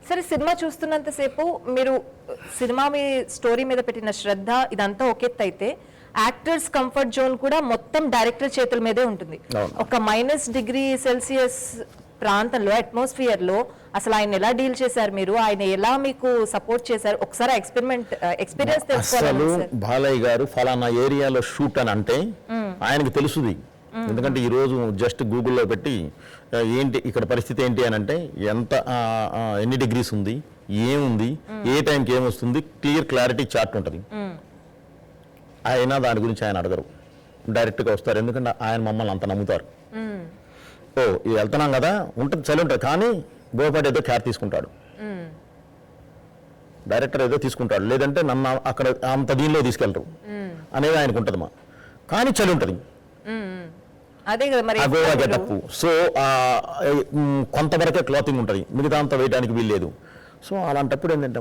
సరే సినిమా చూస్తున్నంతసేపు మీరు సినిమా మీ స్టోరీ మీద పెట్టిన శ్రద్ధ ఇదంతా ఒకెత్తు అయితే యాక్టర్స్ కంఫర్ట్ జోన్ కూడా మొత్తం డైరెక్టర్ చేతుల మీదే ఉంటుంది. ఒక -°C ప్రాంతంలో అట్మాస్ఫియర్ లో అసలు ఆయన ఎలా డీల్ చేశారు, మీరు ఆయన ఎలా మీకు సపోర్ట్ చేశారు, ఒకసారి ఎక్స్పీరియన్స్ తెలుసుకోవాలి. బాలయ్య గారు ఫలానా ఏరియాలో షూట్ అని అంటే ఆయనకు తెలుసుది. ఎందుకంటే ఈరోజు జస్ట్ గూగుల్లో పెట్టి ఏంటి ఇక్కడ పరిస్థితి ఏంటి అని అంటే ఎన్ని డిగ్రీస్ ఉంది, ఏముంది, ఏ టైంకి ఏమొస్తుంది, క్లారిటీ చార్ట్ ఉంటుంది. ఆయన దాని గురించి ఆయన అడగరు, డైరెక్ట్గా వస్తారు. ఎందుకంటే ఆయన మమ్మల్ని అంత నమ్ముతారు. వెళ్తున్నాం కదా, ఉంటుంది చలి ఉంటుంది, కానీ బోయపాటి ఏదో కేర్ తీసుకుంటాడు, డైరెక్టర్ ఏదో తీసుకుంటాడు, లేదంటే నన్ను అక్కడ అంత దీనిలో తీసుకెళ్ళరు అనేది ఆయనకు ఉంటుంది. కానీ చలి ఉంటుంది, గోవా గెటప్. సో కొంతవరకే క్లాతింగ్ ఉంటుంది, మిగతా అంతా వేయడానికి వీల్లేదు. సో అలాంటప్పుడు ఏంటంటే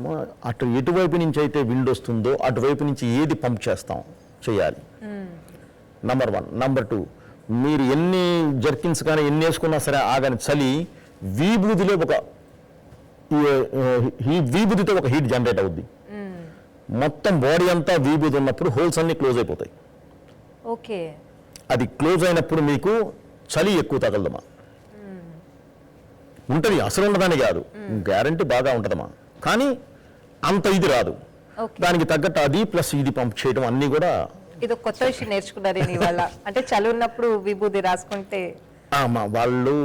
ఎటువైపు నుంచి అయితే విండ్ వస్తుందో అటువైపు నుంచి ఏది పంప్ చేయాలి. నంబర్ 1. నంబర్ 2, మీరు ఎన్ని జర్కిన్స్ కానీ ఎన్ని వేసుకున్నా సరే ఆగని చలి వీబూదిలో వీబూదితో ఒక హీట్ జనరేట్ అవుద్ది. మొత్తం బాడీ అంతా వీబూది ఉన్నప్పుడు హోల్స్ అన్ని క్లోజ్ అయిపోతాయి. ఓకే, అది క్లోజ్ అయినప్పుడు మీకు చలి ఎక్కువ తగలదమ్మా. ఉంటుంది, అసలు ఉండదని కాదు, గ్యారంటీ బాగా ఉంటుందమ్మా, కానీ అంత ఇది రాదు. దానికి తగ్గట్టు అది ప్లస్ ఇది పంప్ చేయడం అన్నీ కూడా. ఇది కొత్త విషయం నేర్చుకున్నారు ఇవాళ. అంటే చలి ఉన్నప్పుడు విభూది రాసుకుంటే వాళ్ళు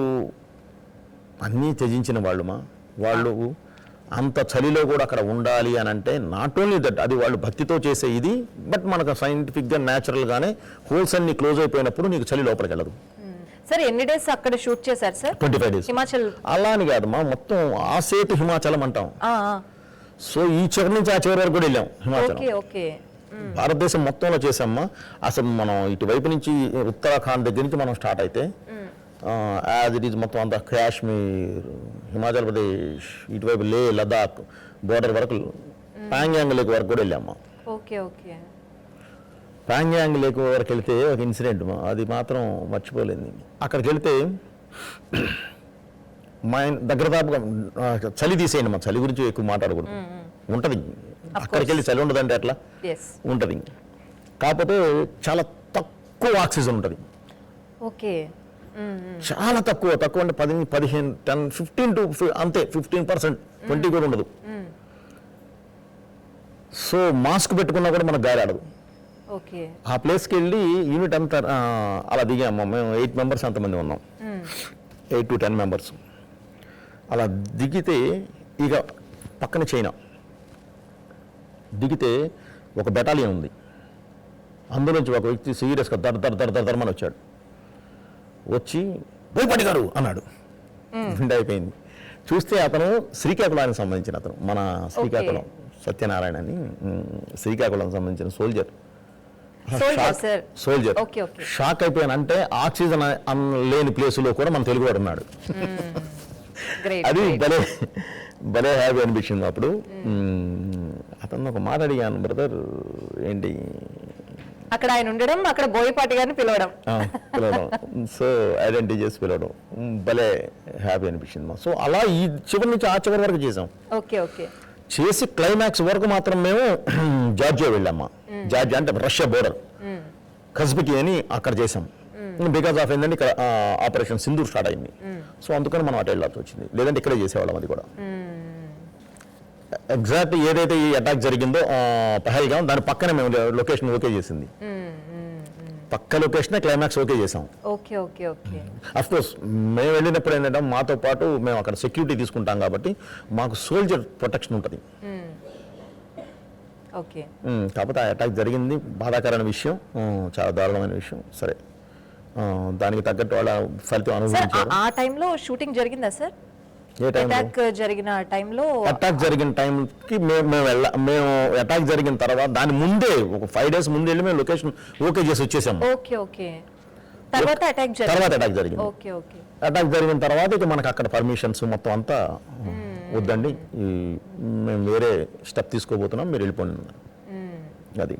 అన్నీ త్యజించిన వాళ్ళు అంత చలిలో కూడా అక్కడ ఉండాలి అని అంటే నాట్ ఓన్లీ దట్, అది వాళ్ళు భక్తితో చేసే ఇది. బట్ మనకు సైంటిఫిక్గా న్యాచురల్గానే హోల్స్ అన్ని క్లోజ్ అయిపోయినప్పుడు నీకు చలి లోపలికి వెళ్ళదు. సార్ ఎన్ని డేస్ అక్కడ షూట్ చేశారు సార్? 25 days. హిమాచల్ అలా అని కాదమ్మా, మొత్తం ఆ సేతు హిమాచలం అంటాం. సో ఈ చివరి నుంచి ఆ చివరి వరకు కూడా వెళ్ళాం హిమాచలం. భారతదేశం మొత్తంలో చేసామ్మా. అసలు మనం ఇటువైపు నుంచి ఉత్తరాఖండ్ దగ్గర నుంచి మనం స్టార్ట్ అయితే యాజ్ ఇట్ ఈజ్ మొత్తం అంతా కాశ్మీర్, హిమాచల్ ప్రదేశ్, ఇటువైపు లే, లదాఖ్ బోర్డర్ వరకు, ప్యాంగ్యాంగ్ లేక్ వరకు కూడా వెళ్ళామ్మా. ప్యాంగ్యాంగ్ లేక్ వరకు వెళ్తే ఒక ఇన్సిడెంట్ అది మాత్రం మర్చిపోలేదు. అక్కడికి వెళ్తే మా దగ్గర దాపుగా చలి తీసేయండి, మా చలి గురించి ఎక్కువ మాట్లాడకూడదు. ఉంటుంది, అక్కడికి వెళ్ళి చలి ఉండదంటే అట్లా ఉంటుంది. కాకపోతే చాలా తక్కువ ఆక్సిజన్ ఉంటుంది, చాలా తక్కువ అంటే 10, 15, 10, 15 అంతే, 15%, 20 కూడా ఉండదు. సో మాస్క్ పెట్టుకున్నా కూడా మనకు గాలి ఆడదు. ఆ ప్లేస్కి వెళ్ళి యూనిట్ అంతా అలా దిగాము. మేము 8 members అంతమంది ఉన్నాం, 8 to 10 members. అలా దిగితే ఇక పక్కన చైనా దిగితే ఒక బెటాలియన్ ఉంది. అందులోంచి ఒక వ్యక్తి సీరియస్గా దర్మని వచ్చాడు. వచ్చి బోయపాటి గారు అన్నాడు. విండ్ అయిపోయింది. చూస్తే అతను శ్రీకాకుళానికి సంబంధించిన అతను, మన శ్రీకాకుళం సత్యనారాయణ అని, శ్రీకాకుళానికి సంబంధించిన సోల్జర్. షాక్ అయిపోయాను. అంటే ఆక్సిజన్ లేని ప్లేసులో కూడా మన తెలుగువాడు ఉన్నాడు. అది భలే హ్యాపీ అనిపించింది. అప్పుడు అతను ఒక మాట అడిగాను, బ్రదర్ ఏంటి అక్కడ ఆయన ఉండడం, అక్కడ బోయపాటి గారిని పిలవడం, సో ఐడెంటిటీ చేసి పిలవడం భలే హ్యాపీ అనిపించింది. సో అలా ఈ చివరి నుంచి ఆ చివరి వరకు చేసాం. చేసి క్లైమాక్స్ వరకు మాత్రం మేము జార్జియా వెళ్ళామ్మా. జార్జియా అంటే రష్యా బోర్డర్, కజ్బికి అని అక్కడ చేసాం. బికాస్ ఆఫ్ ఏంటంటే ఇక్కడ ఆపరేషన్ సింధూర్ స్టార్ట్ అయింది. సో అందుకని మనం అటు వెళ్ళాల్సి వచ్చింది, లేదంటే ఇక్కడే చేసేవాళ్ళం. అది కూడా ఎగ్జాక్ట్ ఏదైతే ఈ అటాక్ జరిగిందో పహల్గాం, దాని పక్కనే మేము లొకేషన్ ఓకే చేసింది. పక్క లొకేషన్ క్లైమాక్స్ ఓకే చేసాం. అఫ్ కోర్స్ మేము వెళ్ళినప్పుడు ఏంటంటే మాతో పాటు మేము అక్కడ సెక్యూరిటీ తీసుకుంటాం కాబట్టి మాకు సోల్జర్ ప్రొటెక్షన్ ఉంటుంది. కాకపోతే ఆ అటాక్ జరిగింది, బాధాకరమైన విషయం, చాలా దారుణమైన విషయం. సరే, దానికి తగ్గట్టు వాళ్ళ ఫలితం అనుభవించారు. ఆ టైంలో షూటింగ్ జరిగిందా సార్? అటాక్ జరిగిన టైంకి మేము అటాక్ జరిగిన తర్వాత దాని ముందే ఒక 5 days ముందు వెళ్ళి మేము లొకేషన్ ఓకే చేసి వచ్చేసాము. తర్వాత అటాక్ జరిగింది. అటాక్ జరిగిన తర్వాత ఇక మనకు అక్కడ పర్మిషన్స్ మొత్తం అంతా వద్దండి, మేము వేరే స్టెప్ తీసుకోబోతున్నాం, మీరు వెళ్ళిపోండి. అది